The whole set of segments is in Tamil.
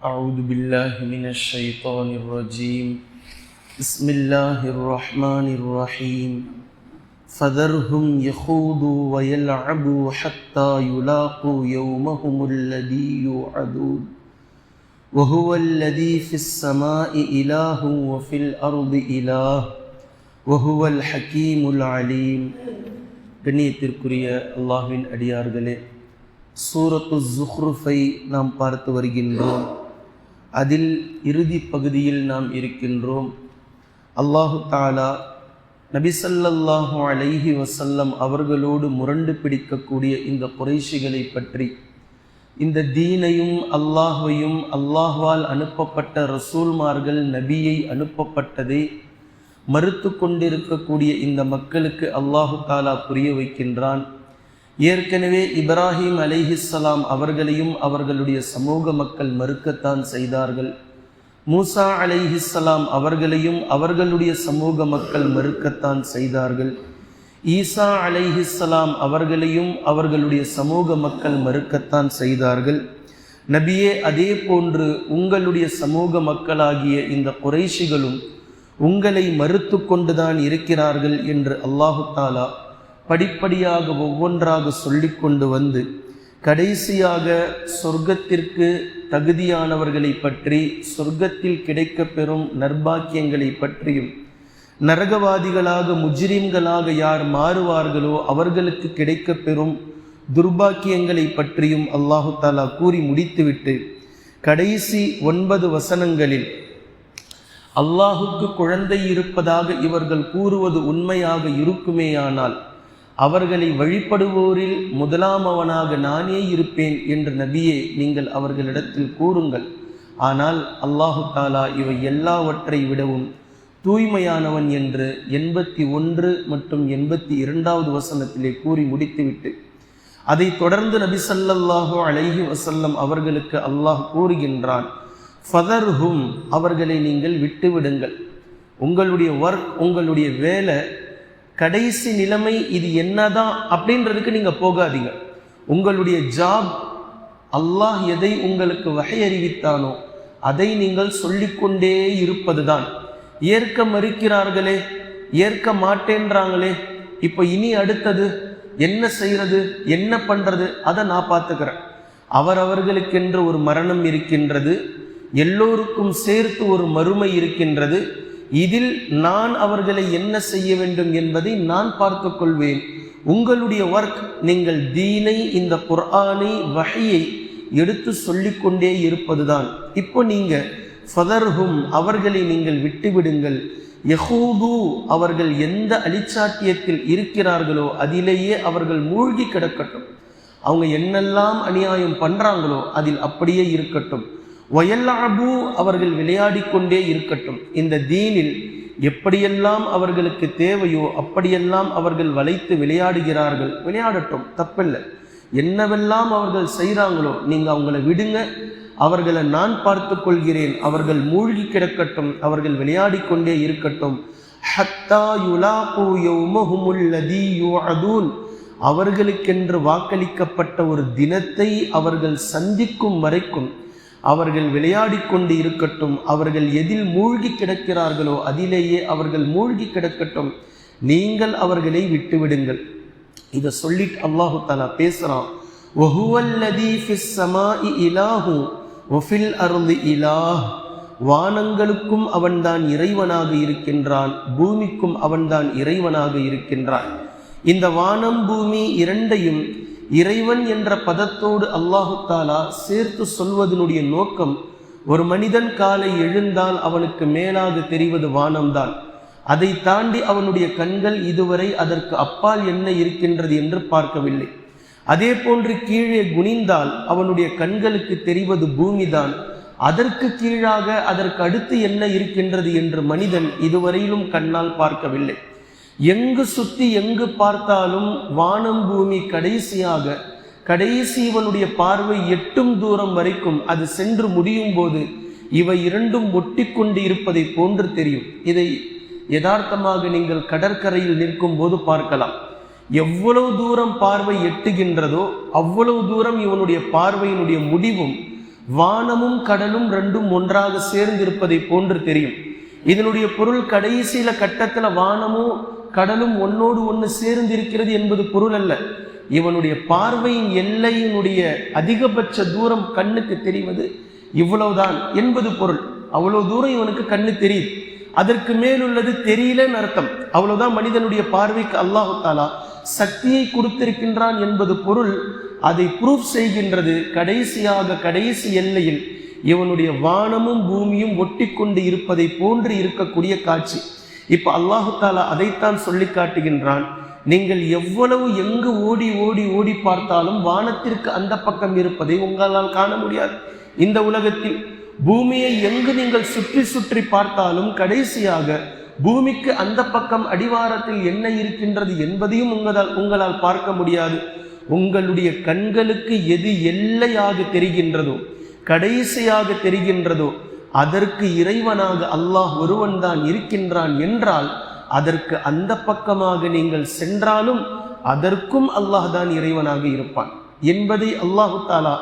أعوذ بالله من الشيطان الرجيم بسم الله الرحمن الرحيم فذرهم يخوضوا ويلعبوا حتى يلاقوا يومهم الذي يوعدون وهو الذي في السماء إله وفي الأرض إله وهو الحكيم العليم. கண்ணியத்திற்குரிய அல்லாஹ்வின் அடியார்களே, சூரத்து ஸுஹ்ருஃபை நாம் பார்த்து வருகின்றோம். அதில் இறுதி பகுதியில் நாம் இருக்கின்றோம். அல்லாஹு தஆலா நபி ஸல்லல்லாஹு அலைஹி வஸல்லம் அவர்களோடு முரண்டு பிடிக்கக்கூடிய இந்த குறைஷிகளை பற்றி, இந்த தீனையும் அல்லாஹ்வையும் அல்லாஹ்வால் அனுப்பப்பட்ட ரசூல்மார்கள் நபியை அனுப்பப்பட்டதை மறுத்து கொண்டிருக்கக்கூடிய இந்த மக்களுக்கு அல்லாஹு தஆலா புரிய வைக்கின்றான். ஏற்கனவே இப்ராஹிம் அலைஹிஸ்ஸலாம் அவர்களையும் அவர்களுடைய சமூக மக்கள் மறுக்கத்தான் செய்தார்கள். மூசா அலைஹிஸ்ஸலாம் அவர்களையும் அவர்களுடைய சமூக மக்கள் மறுக்கத்தான் செய்தார்கள். ஈசா அலைஹிஸ்ஸலாம் அவர்களையும் அவர்களுடைய சமூக மக்கள் மறுக்கத்தான் செய்தார்கள். நபியே, அதே போன்று உங்களுடைய சமூக மக்களாகிய இந்த குறைஷிகளும் உங்களை மறுத்து கொண்டுதான் இருக்கிறார்கள் என்று அல்லாஹு தஆலா படிப்படியாக ஒவ்வொன்றாக சொல்லி கொண்டு வந்து கடைசியாக சொர்க்கத்திற்கு தகுதியானவர்களை பற்றி, சொர்க்கத்தில் கிடைக்க பெறும் நற்பாக்கியங்களை பற்றியும், நரகவாதிகளாக முஜ்ரிம்களாக யார் மாறுவார்களோ அவர்களுக்கு கிடைக்க பெறும் துர்பாக்கியங்களை பற்றியும் அல்லாஹு தஆலா கூறி முடித்துவிட்டு கடைசி 9 வசனங்களில் அல்லாஹுக்கு குழந்தை இருப்பதாக இவர்கள் கூறுவது உண்மையாக இருக்குமேயானால் அவர்களை வழிபடுவோரில் முதலாமவனாக நானே இருப்பேன் என்று நபியே நீங்கள் அவர்களிடத்தில் கூறுங்கள். ஆனால் அல்லாஹு தஆலா இவை எல்லாவற்றை விடவும் தூய்மையானவன் என்று 81 மற்றும் 82வது வசனத்திலே கூறி முடித்துவிட்டு அதை தொடர்ந்து நபி ஸல்லல்லாஹு அலைஹி வஸல்லம் அவர்களுக்கு அல்லாஹ் கூறுகின்றான், ஃபதர்ஹும், அவர்களை நீங்கள் விட்டுவிடுங்கள். உங்களுடைய ஒர்க், உங்களுடைய வேலை, கடைசி நிலைமை இது என்னதான் அப்படின்றதுக்கு நீங்க போகாதீங்க. உங்களுடைய ஜாப், அல்லாஹ் எதை உங்களுக்கு வகை அறிவித்தானோ அதை நீங்கள் சொல்லிக்கொண்டே இருப்பதுதான். ஏற்க மறுக்கிறார்களே, ஏற்க மாட்டேன்றாங்களே, இப்போ இனி அடுத்தது என்ன செய்யறது, என்ன பண்றது, அதை நான் பார்த்துக்கிறேன். அவரவர்களுக்கென்று ஒரு மரணம் இருக்கின்றது, எல்லோருக்கும் சேர்த்து ஒரு மறுமை இருக்கின்றது. இதில் நான் அவர்களை என்ன செய்ய வேண்டும் என்பதை நான் பார்த்து கொள்வேன். உங்களுடைய ஒர்க், நீங்கள் தீனை, இந்த குர்ஆனை, வஹியை எடுத்து சொல்லிக்கொண்டே இருப்பதுதான். இப்போ நீங்க ஃபதர்ஹும், அவர்களை நீங்கள் விட்டுவிடுங்கள். யஹூது, அவர்கள் எந்த அலிச்சாட்டியத்தில் இருக்கிறார்களோ அதிலேயே அவர்கள் மூழ்கி கிடக்கட்டும். அவங்க என்னெல்லாம் அநியாயம் பண்றாங்களோ அதில் அப்படியே இருக்கட்டும். வயல்லஅபு, அவர்கள் விளையாடி கொண்டே இருக்கட்டும். இந்த தீனில் எப்படியெல்லாம் அவர்களுக்கு தேவையோ அப்படியெல்லாம் அவர்கள் வளைத்து விளையாடுகிறார்கள், விளையாடட்டும், தப்பில்லை. என்னவெல்லாம் அவர்கள் செய்கிறாங்களோ நீங்கள் அவங்கள விடுங்க, அவர்களை நான் பார்த்து கொள்கிறேன். அவர்கள் மூழ்கி கிடக்கட்டும், அவர்கள் விளையாடி கொண்டே இருக்கட்டும். ஹத்தா யுலாகு யௌமஹுமுல் லதீ யுஅதூன், அவர்களுக்கென்று வாக்களிக்கப்பட்ட ஒரு தினத்தை அவர்கள் சந்திக்கும் வரைக்கும் அவர்கள் விளையாடி கொண்டு இருக்கட்டும். அவர்கள் எதில் மூழ்கி கிடக்கிறார்களோ அதிலேயே அவர்கள் மூழ்கி கிடக்கட்டும். நீங்கள் அவர்களை விட்டுவிடுங்கள். இதை சொல்லிட்டு அல்லாஹு தஆலா பேசுறான், வஹுவல்லதீ ஃபிஸ் ஸமாஇ இலாஹு வஃபில் அர்தி இலாஹ், வானங்களுக்கும் அவன்தான் இறைவனாக இருக்கின்றான், பூமிக்கும் அவன்தான் இறைவனாக இருக்கின்றான். இந்த வானம் பூமி இரண்டையும் இறைவன் என்ற பதத்தோடு அல்லாஹு தஆலா சேர்த்து சொல்வதனுடைய நோக்கம், ஒரு மனிதன் காலை எழுந்தால் அவனுக்கு மேலாக தெரிவது வானம்தான். அதை தாண்டி அவனுடைய கண்கள் இதுவரை அதற்கு அப்பால் என்ன இருக்கின்றது என்று பார்க்கவில்லை. அதே போன்று கீழே குனிந்தால் அவனுடைய கண்களுக்கு தெரிவது பூமிதான். அதற்கு கீழாக அதற்கு அடுத்து என்ன இருக்கின்றது என்று மனிதன் இதுவரையிலும் கண்ணால் பார்க்கவில்லை. எங்கு சுத்தி எங்கு பார்த்தாலும் வானம் பூமி கடைசியாக இவனுடைய பார்வை எட்டும் தூரம் வரைக்கும் அது சென்று முடியும் போது இவை இரண்டும் ஒட்டி கொண்டு இருப்பதை போன்று தெரியும். இதை யதார்த்தமாக நீங்கள் கடற்கரையில் நிற்கும் போது பார்க்கலாம். எவ்வளவு தூரம் பார்வை எட்டுகின்றதோ அவ்வளவு தூரம் இவனுடைய பார்வையினுடைய முடிவும் வானமும் கடலும் ரெண்டும் ஒன்றாக சேர்ந்திருப்பதை போன்று தெரியும். இதனுடைய பொருள் கடைசியில கட்டத்துல வானமும் கடலும் ஒன்னோடு ஒன்று சேர்ந்திருக்கிறது என்பது பொருள் அல்ல. இவனுடைய பார்வையின் எல்லையினுடைய அதிகபட்ச தூரம் கண்ணுக்கு தெரிவது இவ்வளவுதான் என்பது பொருள். அவ்வளவு தூரம் இவனுக்கு கண்ணு தெரியுது, அதற்கு மேலுள்ளது தெரியலன்னு அர்த்தம். அவ்வளவுதான் மனிதனுடைய பார்வைக்கு அல்லாஹு தாலா சக்தியை கொடுத்திருக்கின்றான் என்பது பொருள். அதை ப்ரூஃப் செய்கின்றது கடைசியாக கடைசி எல்லையில் இவனுடைய வானமும் பூமியும் ஒட்டி கொண்டு இருப்பதை போன்று இருக்கக்கூடிய காட்சி. இப்ப அல்லாஹு தாலா அதைத்தான் சொல்லி காட்டுகின்றான். நீங்கள் எவ்வளவு எங்கு ஓடி ஓடி ஓடி பார்த்தாலும் வானத்திற்கு அந்த பக்கம் இருப்பதை உங்களால் காண முடியாது. இந்த உலகத்தில் பூமியை எங்கு நீங்கள் சுற்றி சுற்றி பார்த்தாலும் கடைசியாக பூமிக்கு அந்த பக்கம் அடிவாரத்தில் என்ன இருக்கின்றது என்பதையும் உங்களால் பார்க்க முடியாது. உங்களுடைய கண்களுக்கு எது எல்லையாக தெரிகின்றதோ, கடைசியாக தெரிகின்றதோ, அதற்கு இறைவனாக அல்லாஹ் ஒருவன் தான் இருக்கின்றான் என்றால் அதற்கு அந்த பக்கமாக நீங்கள் சென்றாலும் அதற்கும் அல்லாஹ் தான் இறைவனாக இருப்பான் என்பதை அல்லாஹு தாலா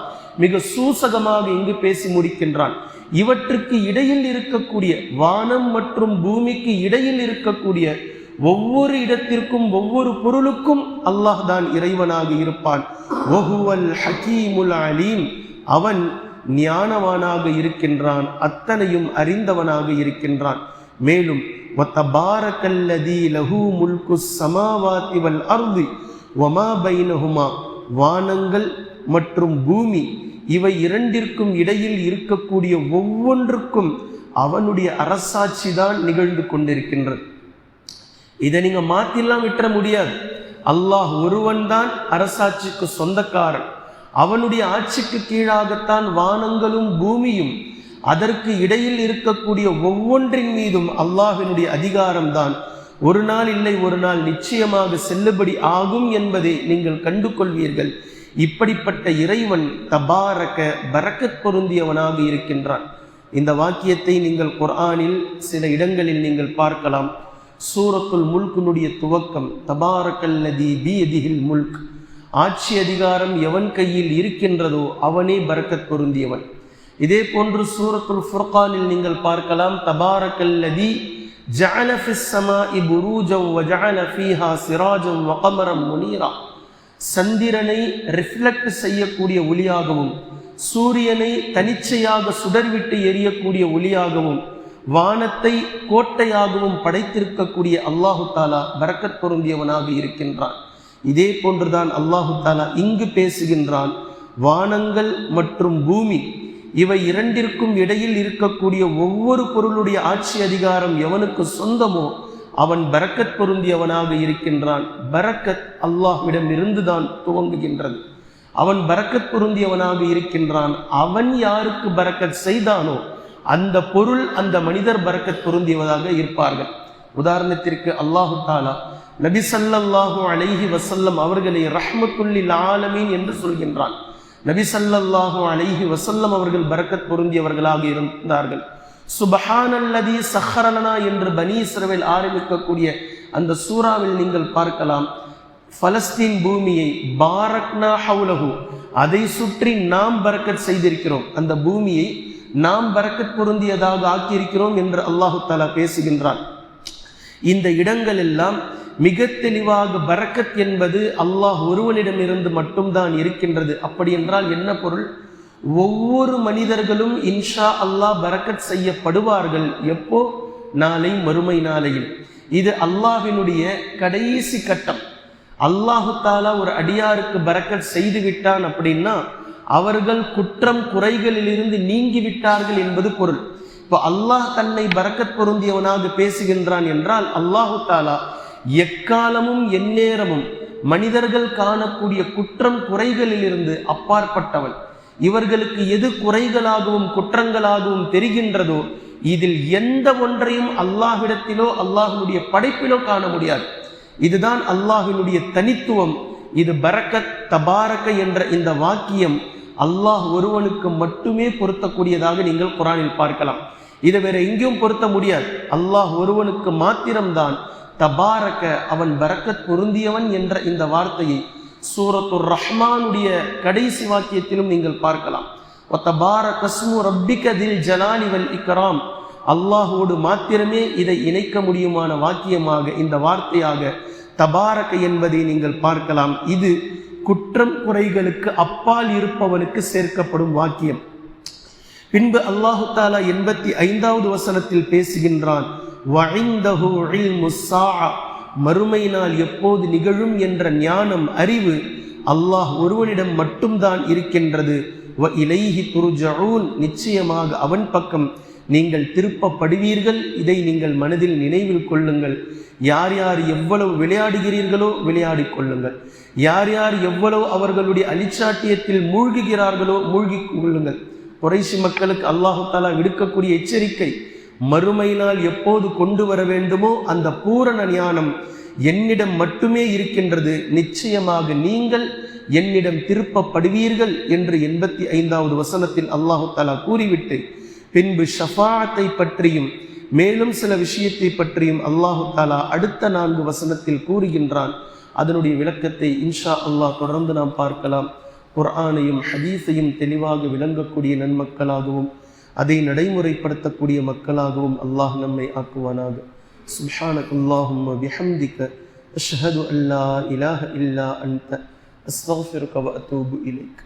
மிக சூசகமாக இங்கு பேசி முடிக்கின்றான். இவற்றுக்கு இடையில் இருக்கக்கூடிய வானம் மற்றும் பூமிக்கு இடையில் இருக்கக்கூடிய ஒவ்வொரு இடத்திற்கும் ஒவ்வொரு பொருளுக்கும் அல்லாஹ் தான் இறைவனாக இருப்பான். வஹுவல் ஹகீமுல் அலீம், அவன் ஞானவானாக இருக்கின்றான், அத்தனையும் அறிந்தவனாக இருக்கின்றான். மேலும் வதபாரக்கல்லதீ லஹு முல்குஸ் ஸமாவாதி வல் அர்தி வமா பைனஹுமா, வானங்கள் மற்றும் பூமி இவை இரண்டிற்கும் இடையில் இருக்கக்கூடிய ஒவ்வொன்றுக்கும் அவனுடைய அரசாட்சி தான் நிகழ்ந்து கொண்டிருக்கின்றது. இதை நீங்க மாத்திலாம் விட்டுற முடியாது. அல்லாஹ் ஒருவன் தான் அரசாட்சிக்கு சொந்தக்காரன். அவனுடைய ஆட்சிக்கு கீழாகத்தான் வானங்களும் பூமியும், அதற்கு இடையில் இருக்கக்கூடிய ஒவ்வொன்றின் மீதும் அல்லாஹ்வினுடைய அதிகாரம்தான் ஒரு நாள் இல்லை ஒரு நாள் நிச்சயமாக செல்லுபடி ஆகும் என்பதை நீங்கள் கண்டு கொள்வீர்கள். இப்படிப்பட்ட இறைவன் தபாரக பரக்கத் பொருந்தியவனாக இருக்கின்றான். இந்த வாக்கியத்தை நீங்கள் குர்ஆனில் சில இடங்களில் நீங்கள் பார்க்கலாம். சூரத்துல் முல்குனுடைய துவக்கம் தபாரக்கல்லதி பியதிஹில் முல்க், ஆட்சி அதிகாரம் எவன் கையில் இருக்கின்றதோ அவனே பரக்கத் பொருந்தியவன். இதே போன்று சூரத்துல் ஃபுர்கானில் நீங்கள் பார்க்கலாம் தபாரக்கல்லதி ஜஅல ஃபிஸ் ஸமாஇ புரூஜன் வ ஜஅல ஃபீஹா சிராஜன் வ கமரன் முனீரா, சந்திரனை ரிஃப்ளெக்ட் செய்யக்கூடிய ஒளியாகவும் சூரியனை தனிச்சையாக சுடர்விட்டு எரியக்கூடிய ஒளியாகவும் வானத்தை கோட்டையாகவும் படைத்திருக்கக்கூடிய அல்லாஹு தாலா பரக்கத் பொருந்தியவனாக இருக்கின்றான். இதே போன்றுதான் அல்லாஹு தாலா இங்கு பேசுகின்றான். வானங்கள் மற்றும் பூமி இவை இரண்டிற்கும் இடையில் இருக்கக்கூடிய ஒவ்வொரு பொருளுடைய ஆட்சி அதிகாரம் எவனுக்கு சொந்தமோ அவன் பரக்கத் பொருந்தியவனாக இருக்கின்றான். பரக்கத் அல்லாஹ்விடம் இருந்துதான் துவங்குகின்றது. அவன் பரக்கத் பொருந்தியவனாக இருக்கின்றான். அவன் யாருக்கு பரக்கத் செய்தானோ அந்த பொருள் அந்த மனிதர் பரக்கத் பொருந்தியவதாக இருப்பார்கள். உதாரணத்திற்கு அல்லாஹு தாலா நபி ஸல்லல்லாஹு அலைஹி வஸல்லம் அவர்களை ரஹ்மத்துல்லில் ஆலமீன் என்று சொல்கின்றான். நபி ஸல்லல்லாஹு அலைஹி வஸல்லம் அவர்கள் பரக்கத் பொருந்தியவர்களாக இருந்தார்கள். சுப்ஹானல்லதி ஸஹ்ஹரலனா என்று பனி இஸ்ரவேல் ஆரம்பிக்கக்கூடிய அந்த சூறாவில் நீங்கள் பார்க்கலாம். பலஸ்தீன் பூமியை பாரக்னா ஹவுலஹு, அதை சுற்றி நாம் பரக்கத் செய்திருக்கிறோம், அந்த பூமியை நாம் பரக்கத் பொருந்தியதாக ஆக்கியிருக்கிறோம் என்று அல்லாஹு தஆலா பேசுகின்றான். இந்த இடங்கள் எல்லாம் மிக தெளிவாக பரக்கத் என்பது அல்லாஹ் ஒருவனிடமிருந்து மட்டும்தான் இருக்கின்றது. அப்படி என்றால் என்ன பொருள்? ஒவ்வொரு மனிதர்களும் இன்ஷா அல்லாஹ் பரக்கத் செய்யப்படுவார்கள். எப்போ? நாளை மறுமை நாளையில். இது அல்லாஹ்வினுடைய கடைசி கட்டம். அல்லாஹு தாலா ஒரு அடியாருக்கு பரக்கத் செய்து விட்டான் அப்படின்னா அவர்கள் குற்றம் குறைகளிலிருந்து நீங்கி விட்டார்கள் என்பது பொருள். இப்போ அல்லாஹ் தன்னை பரக்கத் பொருந்தியவனாக பேசுகின்றான் என்றால் அல்லாஹு தாலா எக்காலமும் எந்நேரமும் மனிதர்கள் காணக்கூடிய குற்றம் குறைகளிலிருந்து அப்பாற்பட்டவன். இவர்களுக்கு எது குறைகளாகவும் குற்றங்களாகவும் தெரிகின்றதோ இதில் எந்த ஒன்றையும் அல்லாஹ்விடத்திலோ அல்லாஹ்வுடைய படைப்பிலோ காண முடியாது. இதுதான் அல்லாஹ்வினுடைய தனித்துவம். இது பரக்கத் தபாரக என்ற இந்த வாக்கியம் அல்லாஹ் ஒருவனுக்கு மட்டுமே பொருத்தக்கூடியதாக நீங்கள் குர்ஆனில் பார்க்கலாம். இதை வேற எங்கேயும் பொருத்த முடியாது. அல்லாஹ் ஒருவனுக்கு மாத்திரம்தான் தபாரக, அவன் பரக்கத் பொருந்தியவன் என்ற இந்த வார்த்தையை சூரத்துர் ரஹ்மானுடைய கடைசி வாக்கியத்திலும் நீங்கள் பார்க்கலாம். வதபாரக கஸ்மு ரப்பிக தில் ஜலாலி வல் இக்ராம். அல்லாஹோடு மாத்திரமே இதை இணைக்க முடியுமான வாக்கியமாக இந்த வார்த்தையாக தபாரக என்பதை நீங்கள் பார்க்கலாம். இது குற்றம் குறைகளுக்கு அப்பால் இருப்பவனுக்கு சேர்க்கப்படும் வாக்கியம். பின்பு அல்லாஹு தாலா 85வது வசனத்தில் பேசுகின்றான், வஇந்தஹு இல்முஸ் ஸாஅ, மறுமை நாள் எப்போது நிகழும் என்ற ஞானம், அறிவு அல்லாஹ் ஒருவனிடம் மட்டும்தான் இருக்கின்றது. வ இலைஹி துர்ஜஊன், நிச்சயமாக அவன் பக்கம் நீங்கள் திருப்பப்படுவீர்கள். இதை நீங்கள் மனதில் நினைவில் கொள்ளுங்கள். யார் யார் எவ்வளவு விளையாடுகிறீர்களோ விளையாடி கொள்ளுங்கள். யார் யார் எவ்வளவு அவர்களுடைய அலிச்சாட்டியத்தில் மூழ்குகிறார்களோ மூழ்கி கொள்ளுங்கள். குறைஷி மக்களுக்கு அல்லாஹு தாலா விடுக்கக்கூடிய எச்சரிக்கை, மறுமை நாள் எப்போது கொண்டு வர வேண்டுமோ அந்த பூரண ஞானம் என்னிடம் மட்டுமே இருக்கின்றது, நிச்சயமாக நீங்கள் என்னிடம் திருப்பப்படுவீர்கள் என்று 85வது வசனத்தில் அல்லாஹு தாலா கூறிவிட்டு பின்பு ஷஃபாஅத்தை பற்றியும் மேலும் சில விஷயத்தை பற்றியும் அல்லாஹு தாலா அடுத்த 4 வசனத்தில் கூறுகின்றான். அதனுடைய விளக்கத்தை இன்ஷா அல்லாஹ் தொடர்ந்து நாம் பார்க்கலாம். குர்ஆனையும் ஹதீஸையும் தெளிவாக விளங்கக்கூடிய நன்மக்களாகவும் அதை நடைமுறைப்படுத்தக்கூடிய மக்களாகவும் அல்லாஹ் நம்மை ஆக்குவானாக. சுப்ஹானக்கல்லாஹும்ம பிஹம்திக அஷ்ஹது அல்லா இலாஹ இல்லா அன்த அஸ்தக்ஃபிருக வ அத்தூபு இலைக்.